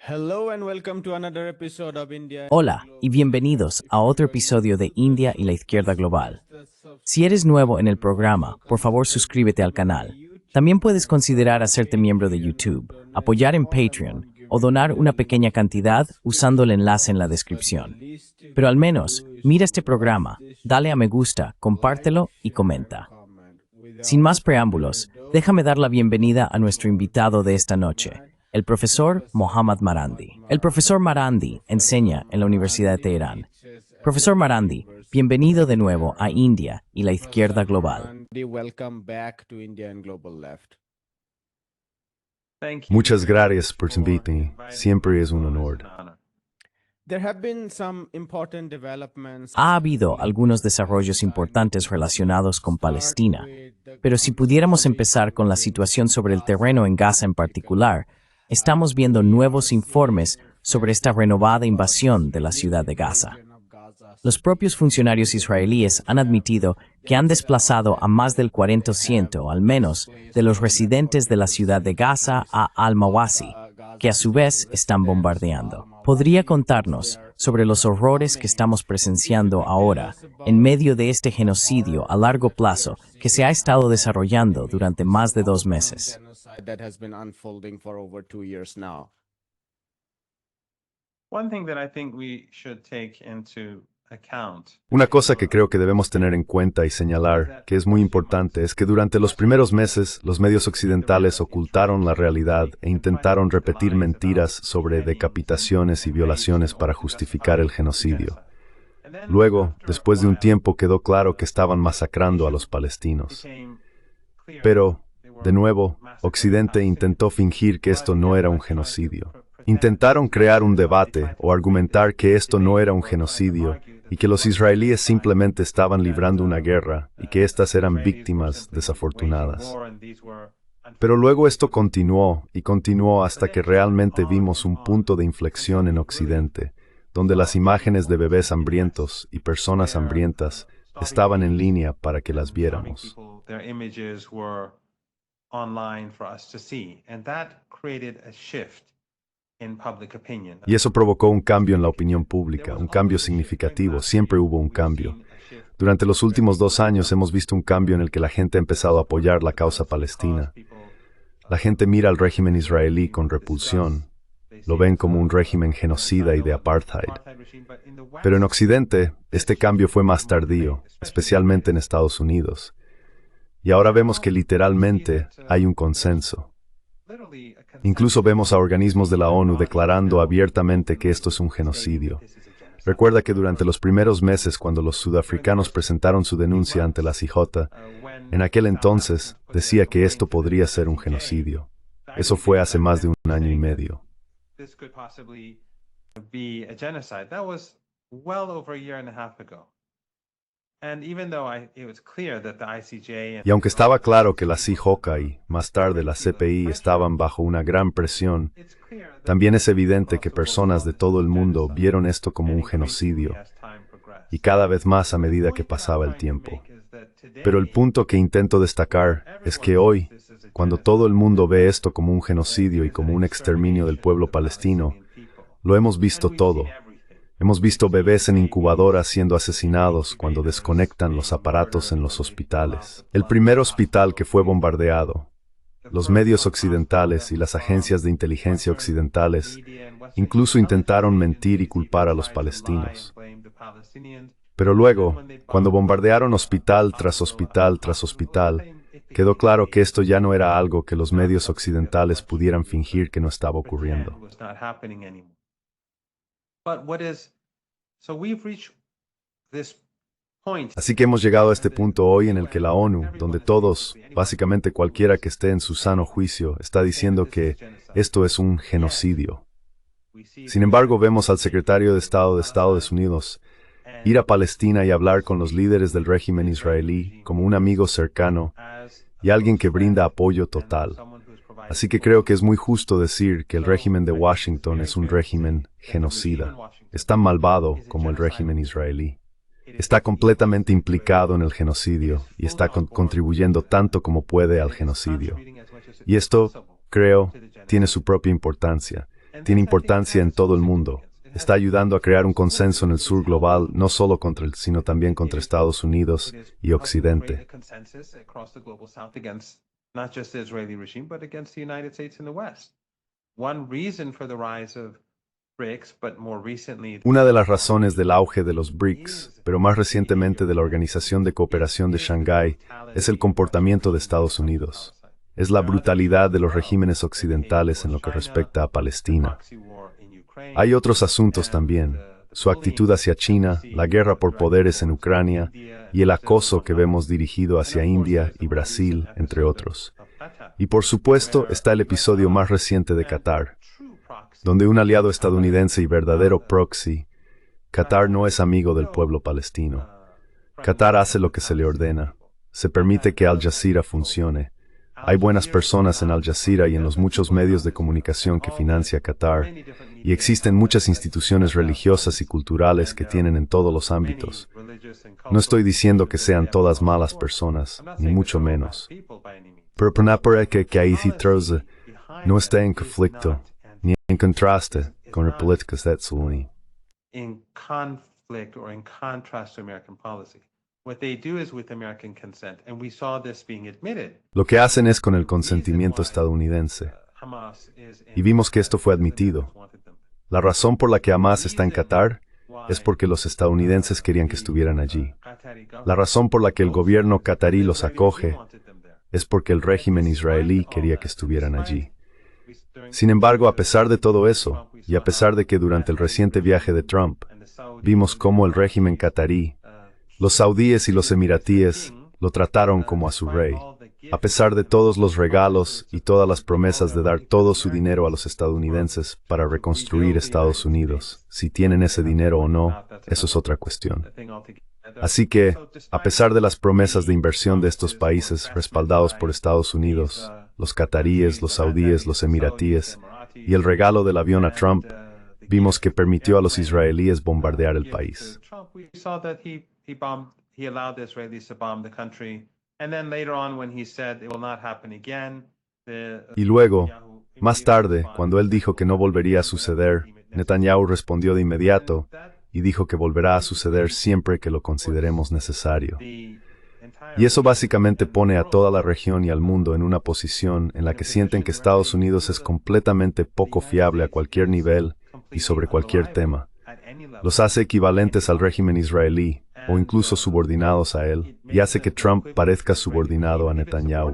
Hello and welcome to another episode of India. Hola y bienvenidos a otro episodio de India y la Izquierda Global. Si eres nuevo en el programa, por favor suscríbete al canal. También puedes considerar hacerte miembro de YouTube, apoyar en Patreon o donar una pequeña cantidad usando el enlace en la descripción. Pero al menos, mira este programa, dale a me gusta, compártelo y comenta. Sin más preámbulos, déjame dar la bienvenida a nuestro invitado de esta noche, el profesor Mohammad Marandi. El profesor Marandi enseña en la Universidad de Teherán. Profesor Marandi, bienvenido de nuevo a India y la Izquierda Global. Muchas gracias por invitarme. Siempre es un honor. Ha habido algunos desarrollos importantes relacionados con Palestina, pero si pudiéramos empezar con la situación sobre el terreno en Gaza en particular, estamos viendo nuevos informes sobre esta renovada invasión de la ciudad de Gaza. Los propios funcionarios israelíes han admitido que han desplazado a más del 40% al menos de los residentes de la ciudad de Gaza a Al-Mawasi, que a su vez están bombardeando. ¿Podría contarnos sobre los horrores que estamos presenciando ahora en medio de este genocidio a largo plazo que se ha estado desarrollando durante más de 2 meses? Una cosa que creo que debemos tener en cuenta y señalar, que es muy importante, es que durante los primeros meses los medios occidentales ocultaron la realidad e intentaron repetir mentiras sobre decapitaciones y violaciones para justificar el genocidio. Luego, después de un tiempo, quedó claro que estaban masacrando a los palestinos. Pero, de nuevo, Occidente intentó fingir que esto no era un genocidio. Intentaron crear un debate o argumentar que esto no era un genocidio y que los israelíes simplemente estaban librando una guerra y que éstas eran víctimas desafortunadas. Pero luego esto continuó y continuó hasta que realmente vimos un punto de inflexión en Occidente, donde las imágenes de bebés hambrientos y personas hambrientas estaban en línea para que las viéramos. Y eso provocó un cambio en la opinión pública, un cambio significativo. Siempre hubo un cambio. Durante los últimos 2 años hemos visto un cambio en el que la gente ha empezado a apoyar la causa palestina. La gente mira al régimen israelí con repulsión. Lo ven como un régimen genocida y de apartheid. Pero en Occidente, este cambio fue más tardío, especialmente en Estados Unidos. Y ahora vemos que literalmente hay un consenso. Incluso vemos a organismos de la ONU declarando abiertamente que esto es un genocidio. Recuerda que durante los primeros meses, cuando los sudafricanos presentaron su denuncia ante la CIJ, en aquel entonces decía que esto podría ser un genocidio. Eso fue hace más de 1 año y medio. Y aunque estaba claro que la CIJ y, más tarde, la CPI estaban bajo una gran presión, también es evidente que personas de todo el mundo vieron esto como un genocidio, y cada vez más a medida que pasaba el tiempo. Pero el punto que intento destacar es que hoy, cuando todo el mundo ve esto como un genocidio y como un exterminio del pueblo palestino, lo hemos visto todo. Hemos visto bebés en incubadoras siendo asesinados cuando desconectan los aparatos en los hospitales. El primer hospital que fue bombardeado, los medios occidentales y las agencias de inteligencia occidentales incluso intentaron mentir y culpar a los palestinos. Pero luego, cuando bombardearon hospital tras hospital tras hospital, quedó claro que esto ya no era algo que los medios occidentales pudieran fingir que no estaba ocurriendo. Así que hemos llegado a este punto hoy en el que la ONU, donde todos, básicamente cualquiera que esté en su sano juicio, está diciendo que esto es un genocidio. Sin embargo, vemos al secretario de Estado de Estados Unidos ir a Palestina y hablar con los líderes del régimen israelí como un amigo cercano y alguien que brinda apoyo total. Así que creo que es muy justo decir que el régimen de Washington es un régimen genocida. Es tan malvado como el régimen israelí. Está completamente implicado en el genocidio y está contribuyendo tanto como puede al genocidio. Y esto, creo, tiene su propia importancia. Tiene importancia en todo el mundo. Está ayudando a crear un consenso en el sur global, no solo contra sino también contra Estados Unidos y Occidente. Una de las razones del auge de los BRICS, pero más recientemente de la Organización de Cooperación de Shanghái, es el comportamiento de Estados Unidos. Es la brutalidad de los regímenes occidentales en lo que respecta a Palestina. Hay otros asuntos también, su actitud hacia China, la guerra por poderes en Ucrania y el acoso que vemos dirigido hacia India y Brasil, entre otros. Y por supuesto está el episodio más reciente de Qatar, donde un aliado estadounidense y verdadero proxy, Qatar no es amigo del pueblo palestino. Qatar hace lo que se le ordena. Se permite que Al Jazeera funcione. Hay buenas personas en Al Jazeera y en los muchos medios de comunicación que financia Qatar, y existen muchas instituciones religiosas y culturales que tienen en todos los ámbitos. No estoy diciendo que sean todas malas personas, ni mucho menos. Pero que ahí no está en conflicto, ni en contraste con la política estadounidense. Lo que hacen es con el consentimiento estadounidense. Y vimos que esto fue admitido. La razón por la que Hamas está en Qatar es porque los estadounidenses querían que estuvieran allí. La razón por la que el gobierno qatarí los acoge es porque el régimen israelí quería que estuvieran allí. Sin embargo, a pesar de todo eso, y a pesar de que durante el reciente viaje de Trump, vimos cómo el régimen qatarí, los saudíes y los emiratíes, lo trataron como a su rey. A pesar de todos los regalos y todas las promesas de dar todo su dinero a los estadounidenses para reconstruir Estados Unidos, si tienen ese dinero o no, eso es otra cuestión. Así que, a pesar de las promesas de inversión de estos países respaldados por Estados Unidos, los qataríes, los saudíes, los emiratíes, y el regalo del avión a Trump, vimos que permitió a los israelíes bombardear el país. Y luego, más tarde, cuando él dijo que no volvería a suceder, Netanyahu respondió de inmediato y dijo que volverá a suceder siempre que lo consideremos necesario. Y eso básicamente pone a toda la región y al mundo en una posición en la que sienten que Estados Unidos es completamente poco fiable a cualquier nivel y sobre cualquier tema. Los hace equivalentes al régimen israelí, o incluso subordinados a él, y hace que Trump parezca subordinado a Netanyahu.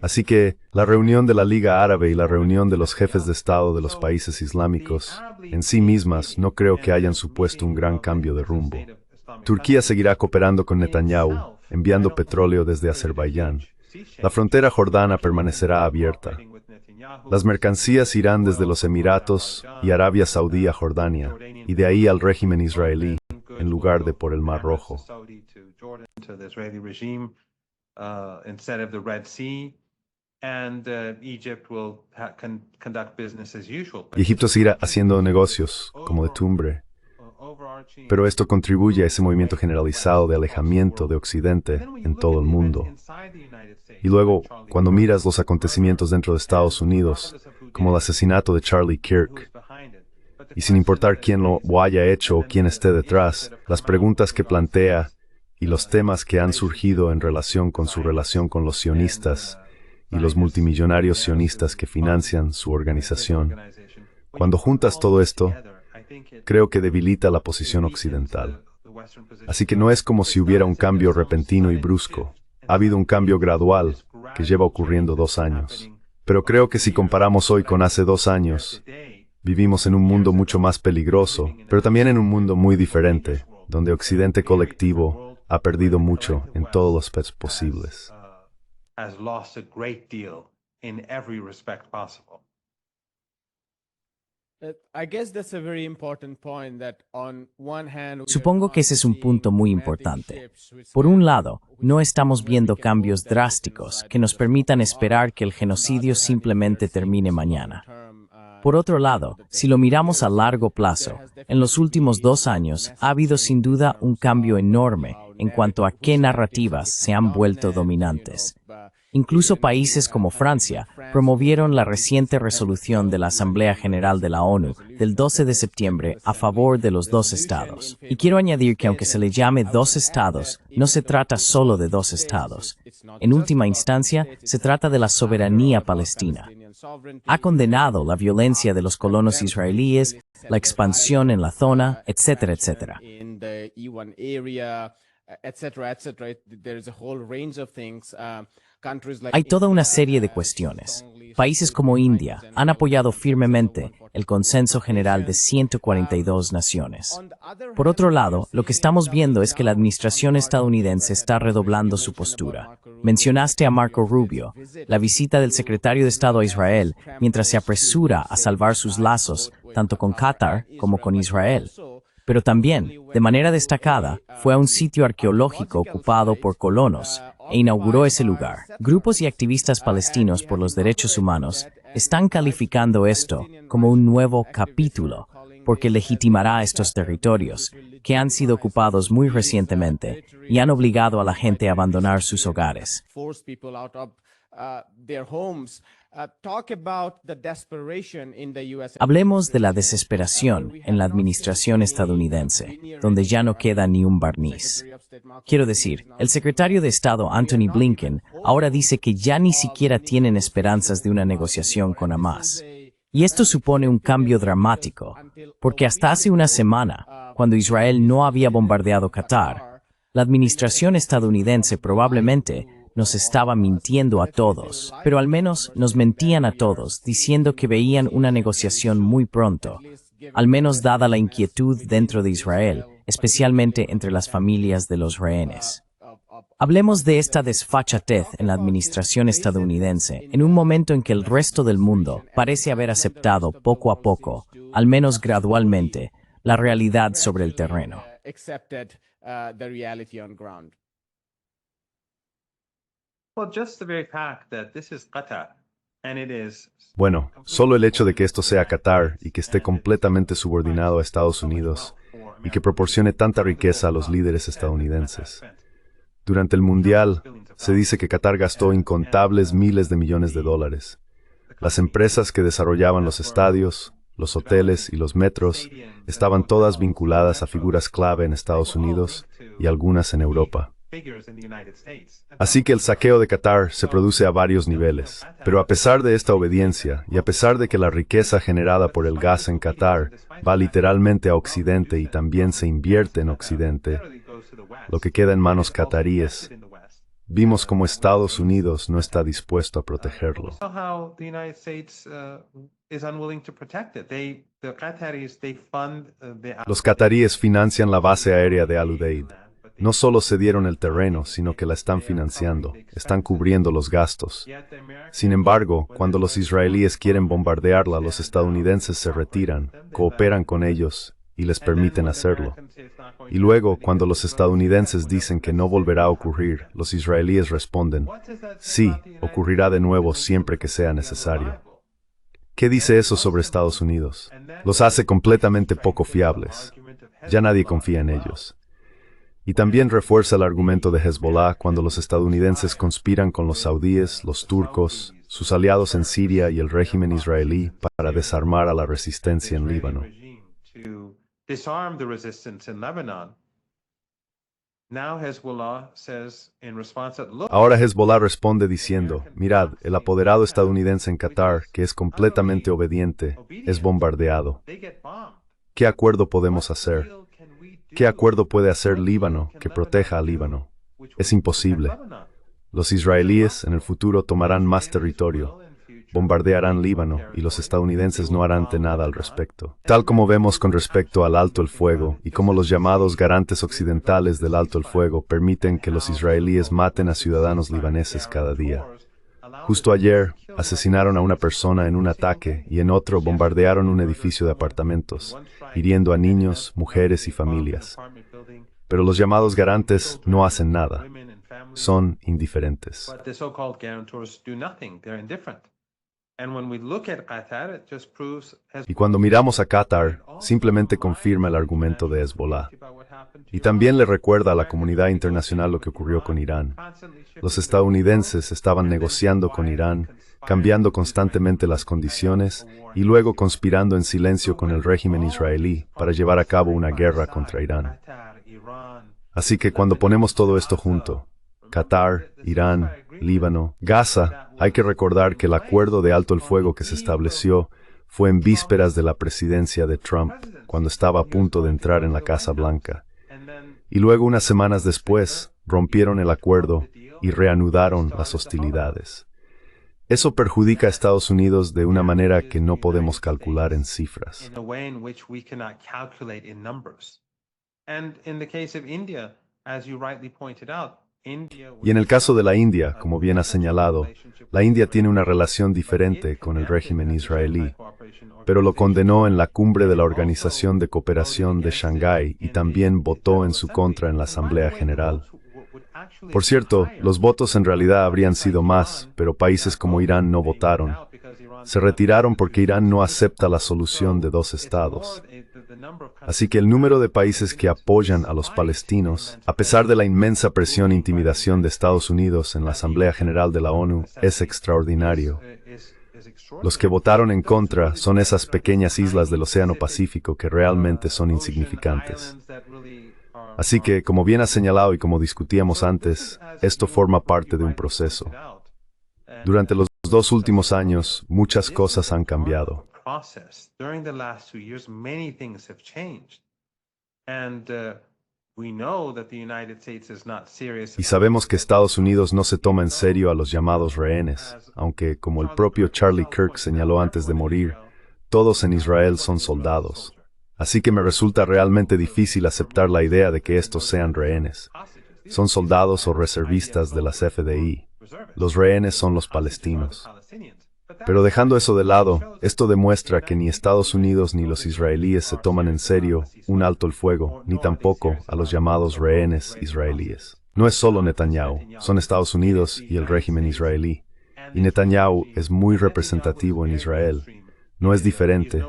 Así que, la reunión de la Liga Árabe y la reunión de los jefes de Estado de los países islámicos, en sí mismas, no creo que hayan supuesto un gran cambio de rumbo. Turquía seguirá cooperando con Netanyahu, enviando petróleo desde Azerbaiyán. La frontera jordana permanecerá abierta. Las mercancías irán desde los Emiratos y Arabia Saudí a Jordania, y de ahí al régimen israelí, en lugar de por el Mar Rojo. Y Egipto seguirá haciendo negocios, como de tumbre. Pero esto contribuye a ese movimiento generalizado de alejamiento de Occidente en todo el mundo. Y luego, cuando miras los acontecimientos dentro de Estados Unidos, como el asesinato de Charlie Kirk, y sin importar quién lo haya hecho o quién esté detrás, las preguntas que plantea y los temas que han surgido en relación con su relación con los sionistas y los multimillonarios sionistas que financian su organización. Cuando juntas todo esto, creo que debilita la posición occidental. Así que no es como si hubiera un cambio repentino y brusco. Ha habido un cambio gradual que lleva ocurriendo 2 años. Pero creo que si comparamos hoy con hace 2 años, vivimos en un mundo mucho más peligroso, pero también en un mundo muy diferente, donde Occidente colectivo ha perdido mucho en todos los aspectos posibles. Supongo que ese es un punto muy importante. Por un lado, no estamos viendo cambios drásticos que nos permitan esperar que el genocidio simplemente termine mañana. Por otro lado, si lo miramos a largo plazo, en los últimos 2 años ha habido sin duda un cambio enorme en cuanto a qué narrativas se han vuelto dominantes. Incluso países como Francia promovieron la reciente resolución de la Asamblea General de la ONU del 12 de septiembre a favor de los dos estados. Y quiero añadir que aunque se le llame dos estados, no se trata solo de dos estados. En última instancia, se trata de la soberanía palestina. Ha condenado la violencia de los colonos israelíes, la expansión en la zona, etcétera, etcétera. Hay toda una serie de cuestiones. Países como India han apoyado firmemente el consenso general de 142 naciones. Por otro lado, lo que estamos viendo es que la administración estadounidense está redoblando su postura. Mencionaste a Marco Rubio, la visita del secretario de Estado a Israel, mientras se apresura a salvar sus lazos, tanto con Qatar como con Israel. Pero también, de manera destacada, fue a un sitio arqueológico ocupado por colonos e inauguró ese lugar. Grupos y activistas palestinos por los derechos humanos están calificando esto como un nuevo capítulo, porque legitimará estos territorios, que han sido ocupados muy recientemente y han obligado a la gente a abandonar sus hogares. Hablemos de la desesperación en la administración estadounidense, donde ya no queda ni un barniz. Quiero decir, el secretario de Estado Antony Blinken ahora dice que ya ni siquiera tienen esperanzas de una negociación con Hamás. Y esto supone un cambio dramático, porque hasta hace una semana, cuando Israel no había bombardeado Qatar, la administración estadounidense probablemente nos estaba mintiendo a todos, pero al menos nos mentían a todos, diciendo que veían una negociación muy pronto, al menos dada la inquietud dentro de Israel, especialmente entre las familias de los rehenes. Hablemos de esta desfachatez en la administración estadounidense, en un momento en que el resto del mundo parece haber aceptado poco a poco, al menos gradualmente, la realidad sobre el terreno. Bueno, solo el hecho de que esto sea Qatar y que esté completamente subordinado a Estados Unidos y que proporcione tanta riqueza a los líderes estadounidenses. Durante el Mundial, se dice que Qatar gastó incontables miles de millones de dólares. Las empresas que desarrollaban los estadios, los hoteles y los metros estaban todas vinculadas a figuras clave en Estados Unidos y algunas en Europa. Así que el saqueo de Qatar se produce a varios niveles. Pero a pesar de esta obediencia y a pesar de que la riqueza generada por el gas en Qatar va literalmente a Occidente y también se invierte en Occidente, lo que queda en manos qataríes, vimos cómo Estados Unidos no está dispuesto a protegerlo. Los qataríes financian la base aérea de Al Udeid. No solo cedieron el terreno, sino que la están financiando, están cubriendo los gastos. Sin embargo, cuando los israelíes quieren bombardearla, los estadounidenses se retiran, cooperan con ellos y les permiten hacerlo. Y luego, cuando los estadounidenses dicen que no volverá a ocurrir, los israelíes responden, sí, ocurrirá de nuevo siempre que sea necesario. ¿Qué dice eso sobre Estados Unidos? Los hace completamente poco fiables. Ya nadie confía en ellos. Y también refuerza el argumento de Hezbollah cuando los estadounidenses conspiran con los saudíes, los turcos, sus aliados en Siria y el régimen israelí para desarmar a la resistencia en Líbano. Ahora Hezbollah responde diciendo, mirad, el apoderado estadounidense en Qatar, que es completamente obediente, es bombardeado. ¿Qué acuerdo podemos hacer? ¿Qué acuerdo puede hacer Líbano que proteja a Líbano? Es imposible. Los israelíes en el futuro tomarán más territorio, bombardearán Líbano y los estadounidenses no harán nada al respecto. Tal como vemos con respecto al alto el fuego y como los llamados garantes occidentales del alto el fuego permiten que los israelíes maten a ciudadanos libaneses cada día. Justo ayer, asesinaron a una persona en un ataque y en otro bombardearon un edificio de apartamentos, hiriendo a niños, mujeres y familias. Pero los llamados garantes no hacen nada. Son indiferentes. Y cuando miramos a Qatar, simplemente confirma el argumento de Hezbollah. Y también le recuerda a la comunidad internacional lo que ocurrió con Irán. Los estadounidenses estaban negociando con Irán, cambiando constantemente las condiciones y luego conspirando en silencio con el régimen israelí para llevar a cabo una guerra contra Irán. Así que cuando ponemos todo esto junto, Qatar, Irán, Líbano, Gaza, hay que recordar que el acuerdo de alto el fuego que se estableció fue en vísperas de la presidencia de Trump, cuando estaba a punto de entrar en la Casa Blanca. Y luego, unas semanas después, rompieron el acuerdo y reanudaron las hostilidades. Eso perjudica a Estados Unidos de una manera que no podemos calcular en cifras. Y en el caso de la India, como bien ha señalado, la India tiene una relación diferente con el régimen israelí, pero lo condenó en la cumbre de la Organización de Cooperación de Shanghái y también votó en su contra en la Asamblea General. Por cierto, los votos en realidad habrían sido más, pero países como Irán no votaron. Se retiraron porque Irán no acepta la solución de dos estados. Así que el número de países que apoyan a los palestinos, a pesar de la inmensa presión e intimidación de Estados Unidos en la Asamblea General de la ONU, es extraordinario. Los que votaron en contra son esas pequeñas islas del Océano Pacífico que realmente son insignificantes. Así que, como bien ha señalado y como discutíamos antes, esto forma parte de un proceso. Durante los 2 últimos años, muchas cosas han cambiado. Y sabemos que Estados Unidos no se toma en serio a los llamados rehenes, aunque, como el propio Charlie Kirk señaló antes de morir, todos en Israel son soldados. Así que me resulta realmente difícil aceptar la idea de que estos sean rehenes. Son soldados o reservistas de las FDI. Los rehenes son los palestinos. Pero dejando eso de lado, esto demuestra que ni Estados Unidos ni los israelíes se toman en serio un alto el fuego, ni tampoco a los llamados rehenes israelíes. No es solo Netanyahu, son Estados Unidos y el régimen israelí. Y Netanyahu es muy representativo en Israel. No es diferente,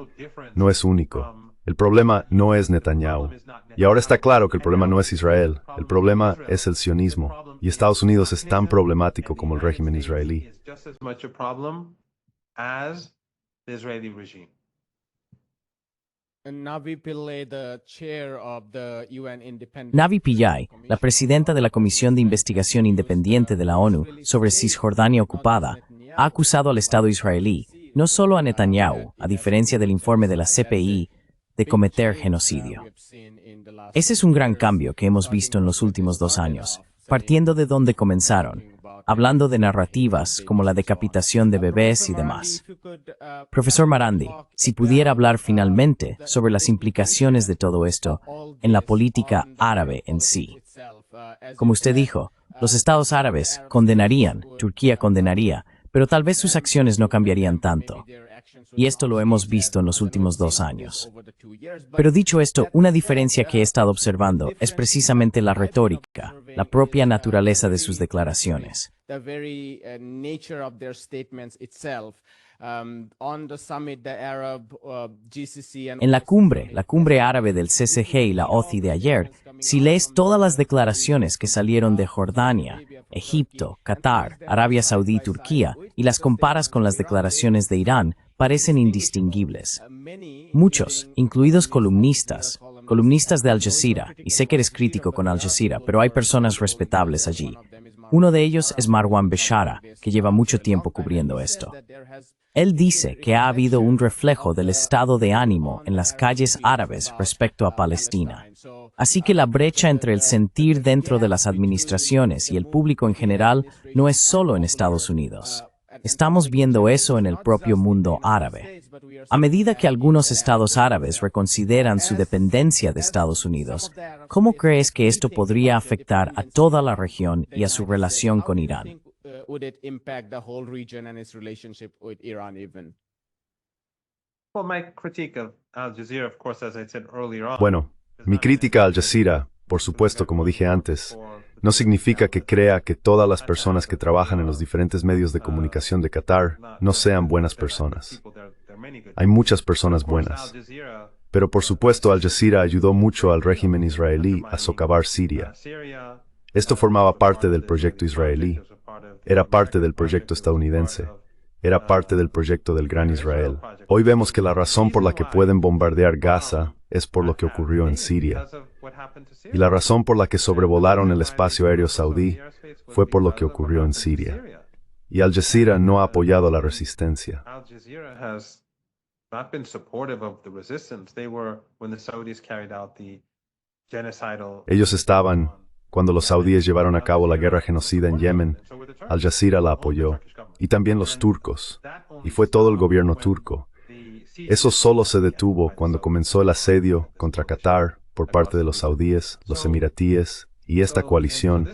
no es único. El problema no es Netanyahu. Y ahora está claro que el problema no es Israel. El problema es el sionismo. Y Estados Unidos es tan problemático como el régimen israelí. Navi Pillay, la presidenta de la Comisión de Investigación Independiente de la ONU sobre Cisjordania ocupada, ha acusado al Estado israelí, no solo a Netanyahu, a diferencia del informe de la CPI, de cometer genocidio. Ese es un gran cambio que hemos visto en los últimos 2 años, partiendo de donde comenzaron, hablando de narrativas como la decapitación de bebés y demás. Profesor Marandi, si pudiera hablar finalmente sobre las implicaciones de todo esto en la política árabe en sí. Como usted dijo, los estados árabes condenarían, Turquía condenaría, pero tal vez sus acciones no cambiarían tanto. Y esto lo hemos visto en los últimos 2 años. Pero dicho esto, una diferencia que he estado observando es precisamente la retórica, la propia naturaleza de sus declaraciones. En la cumbre árabe del CCG y la OCI de ayer, si lees todas las declaraciones que salieron de Jordania, Egipto, Qatar, Arabia Saudí y Turquía, y las comparas con las declaraciones de Irán, parecen indistinguibles. Muchos, incluidos columnistas de Al Jazeera, y sé que eres crítico con Al Jazeera, pero hay personas respetables allí. Uno de ellos es Marwan Beshara, que lleva mucho tiempo cubriendo esto. Él dice que ha habido un reflejo del estado de ánimo en las calles árabes respecto a Palestina. Así que la brecha entre el sentir dentro de las administraciones y el público en general no es solo en Estados Unidos. Estamos viendo eso en el propio mundo árabe. A medida que algunos estados árabes reconsideran su dependencia de Estados Unidos, ¿cómo crees que esto podría afectar a toda la región y a su relación con Irán? Bueno, mi crítica a Al Jazeera, por supuesto, como dije antes, no significa que crea que todas las personas que trabajan en los diferentes medios de comunicación de Qatar no sean buenas personas. Hay muchas personas buenas. Pero por supuesto Al Jazeera ayudó mucho al régimen israelí a socavar Siria. Esto formaba parte del proyecto israelí, era parte del proyecto estadounidense, era parte del proyecto del Gran Israel. Hoy vemos que la razón por la que pueden bombardear Gaza es por lo que ocurrió en Siria. Y la razón por la que sobrevolaron el espacio aéreo saudí fue por lo que ocurrió en Siria. Y Al Jazeera no ha apoyado la resistencia. Ellos estaban, cuando los saudíes llevaron a cabo la guerra genocida en Yemen, Al Jazeera la apoyó, y también los turcos, y fue todo el gobierno turco. Eso solo se detuvo cuando comenzó el asedio contra Qatar por parte de los saudíes, los emiratíes y esta coalición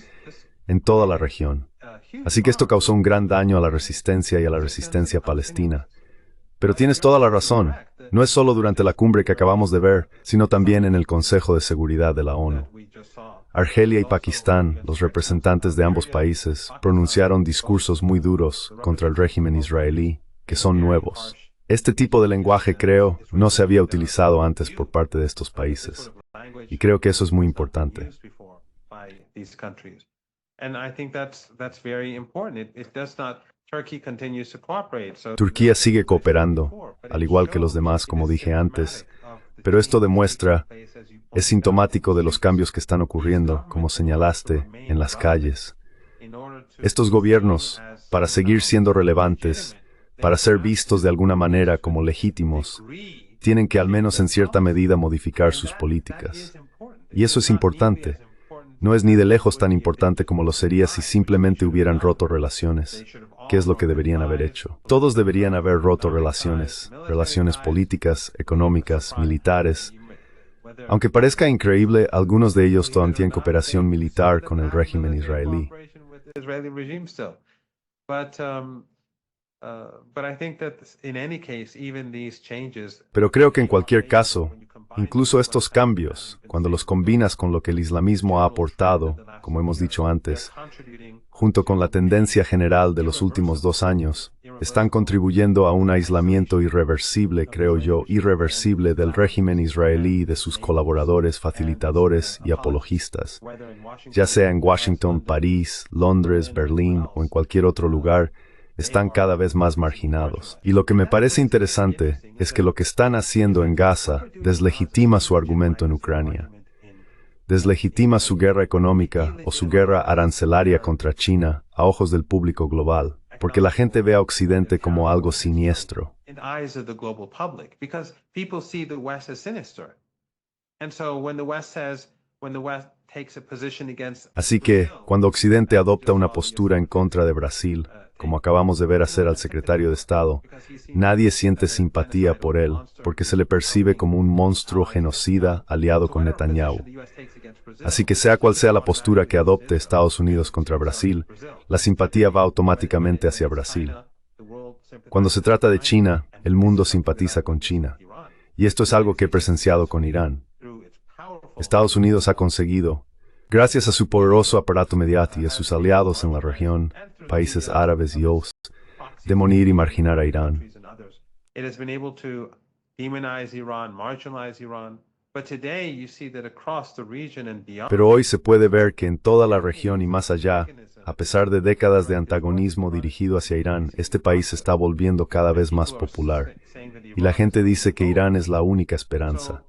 en toda la región. Así que esto causó un gran daño a la resistencia y a la resistencia palestina. Pero tienes toda la razón. No es solo durante la cumbre que acabamos de ver, sino también en el Consejo de Seguridad de la ONU. Argelia y Pakistán, los representantes de ambos países, pronunciaron discursos muy duros contra el régimen israelí, que son nuevos. Este tipo de lenguaje, creo, no se había utilizado antes por parte de estos países. Y creo que eso es muy importante. Turquía sigue cooperando, al igual que los demás, como dije antes, pero esto demuestra, es sintomático de los cambios que están ocurriendo, como señalaste, en las calles. Estos gobiernos, para seguir siendo relevantes, para ser vistos de alguna manera como legítimos, tienen que al menos en cierta medida modificar sus políticas. Y eso es importante. No es ni de lejos tan importante como lo sería si simplemente hubieran roto relaciones. ¿Qué es lo que deberían haber hecho? Todos deberían haber roto relaciones políticas, económicas, militares. Aunque parezca increíble, algunos de ellos todavía tienen cooperación militar con el régimen israelí. Pero creo que en cualquier caso, incluso estos cambios, cuando los combinas con lo que el islamismo ha aportado, como hemos dicho antes, junto con la tendencia general de los últimos 2 años, están contribuyendo a un aislamiento irreversible, creo yo, irreversible del régimen israelí y de sus colaboradores, facilitadores y apologistas. Ya sea en Washington, París, Londres, Berlín o en cualquier otro lugar, están cada vez más marginados. Y lo que me parece interesante es que lo que están haciendo en Gaza deslegitima su argumento en Ucrania. Deslegitima su guerra económica o su guerra arancelaria contra China a ojos del público global, porque la gente ve a Occidente como algo siniestro. Así que, cuando Occidente adopta una postura en contra de Brasil, como acabamos de ver hacer al secretario de Estado, nadie siente simpatía por él, porque se le percibe como un monstruo genocida aliado con Netanyahu. Así que sea cual sea la postura que adopte Estados Unidos contra Brasil, la simpatía va automáticamente hacia Brasil. Cuando se trata de China, el mundo simpatiza con China. Y esto es algo que he presenciado con Irán. Estados Unidos ha conseguido, gracias a su poderoso aparato mediático y a sus aliados en la región, países árabes y OAS, demonizar y marginar a Irán. Pero hoy se puede ver que en toda la región y más allá, a pesar de décadas de antagonismo dirigido hacia Irán, este país se está volviendo cada vez más popular. Y la gente dice que Irán es la única esperanza.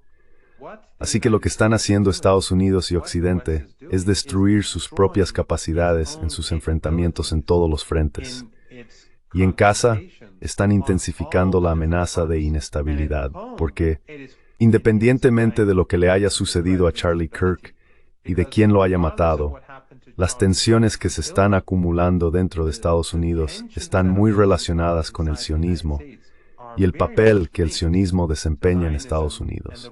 Así que lo que están haciendo Estados Unidos y Occidente es destruir sus propias capacidades en sus enfrentamientos en todos los frentes. Y en casa, están intensificando la amenaza de inestabilidad, porque, independientemente de lo que le haya sucedido a Charlie Kirk y de quién lo haya matado, las tensiones que se están acumulando dentro de Estados Unidos están muy relacionadas con el sionismo y el papel que el sionismo desempeña en Estados Unidos.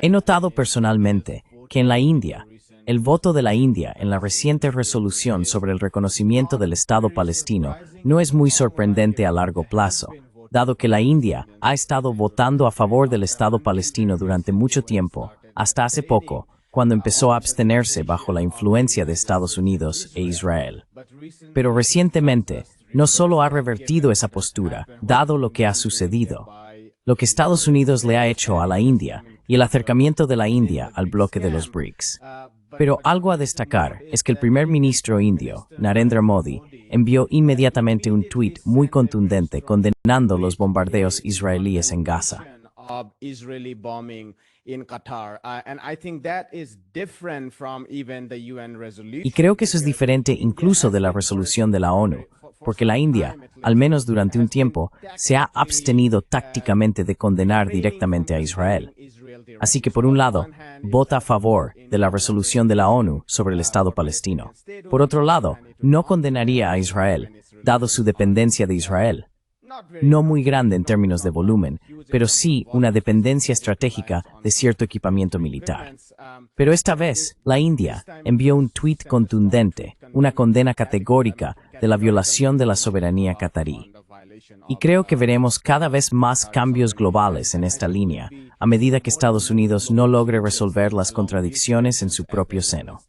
He notado personalmente que en la India, el voto de la India en la reciente resolución sobre el reconocimiento del Estado palestino no es muy sorprendente a largo plazo, dado que la India ha estado votando a favor del Estado palestino durante mucho tiempo, hasta hace poco, cuando empezó a abstenerse bajo la influencia de Estados Unidos e Israel. Pero recientemente, no solo ha revertido esa postura, dado lo que ha sucedido, lo que Estados Unidos le ha hecho a la India y el acercamiento de la India al bloque de los BRICS. Pero algo a destacar es que el primer ministro indio, Narendra Modi, envió inmediatamente un tuit muy contundente condenando los bombardeos israelíes en Gaza. Y creo que eso es diferente incluso de la resolución de la ONU, porque la India, al menos durante un tiempo, se ha abstenido tácticamente de condenar directamente a Israel. Así que, por un lado, vota a favor de la resolución de la ONU sobre el Estado palestino. Por otro lado, no condenaría a Israel, dado su dependencia de Israel. No muy grande en términos de volumen, pero sí una dependencia estratégica de cierto equipamiento militar. Pero esta vez, la India envió un tuit contundente, una condena categórica de la violación de la soberanía catarí. Y creo que veremos cada vez más cambios globales en esta línea, a medida que Estados Unidos no logre resolver las contradicciones en su propio seno.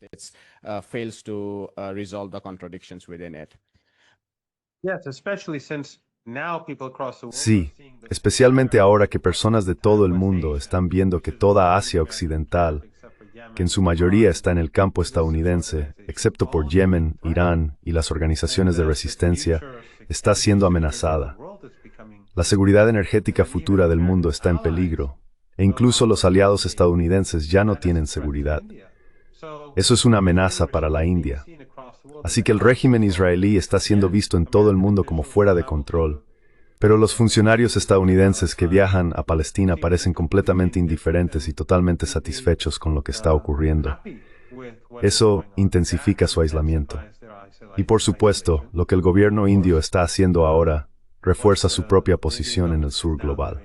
Sí, especialmente ahora que personas de todo el mundo están viendo que toda Asia Occidental, que en su mayoría está en el campo estadounidense, excepto por Yemen, Irán y las organizaciones de resistencia, está siendo amenazada. La seguridad energética futura del mundo está en peligro, e incluso los aliados estadounidenses ya no tienen seguridad. Eso es una amenaza para la India. Así que el régimen israelí está siendo visto en todo el mundo como fuera de control. Pero los funcionarios estadounidenses que viajan a Palestina parecen completamente indiferentes y totalmente satisfechos con lo que está ocurriendo. Eso intensifica su aislamiento. Y por supuesto, lo que el gobierno indio está haciendo ahora refuerza su propia posición en el sur global.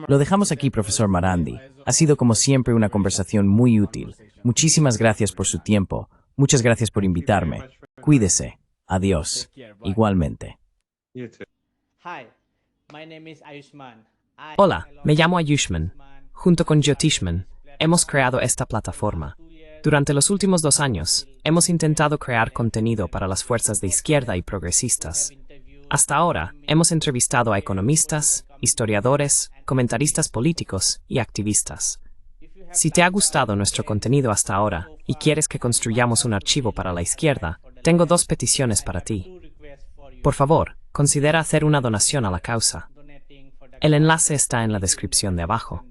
Lo dejamos aquí, profesor Marandi. Ha sido como siempre una conversación muy útil. Muchísimas gracias por su tiempo. Muchas gracias por invitarme. Cuídese. Adiós. Igualmente. Hola, me llamo Ayushman. Junto con Jyotishman, hemos creado esta plataforma. Durante los últimos 2 años, hemos intentado crear contenido para las fuerzas de izquierda y progresistas. Hasta ahora, hemos entrevistado a economistas, historiadores, comentaristas políticos y activistas. Si te ha gustado nuestro contenido hasta ahora y quieres que construyamos un archivo para la izquierda, tengo 2 peticiones para ti. Por favor, considera hacer una donación a la causa. El enlace está en la descripción de abajo.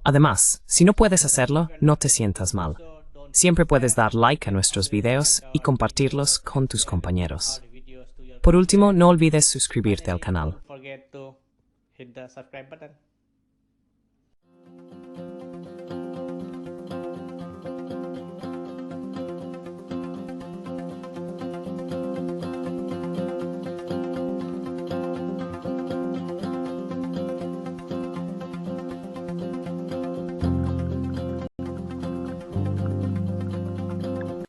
Además, si no puedes hacerlo, no te sientas mal. Siempre puedes dar like a nuestros videos y compartirlos con tus compañeros. Por último, no olvides suscribirte al canal. Hit the subscribe button.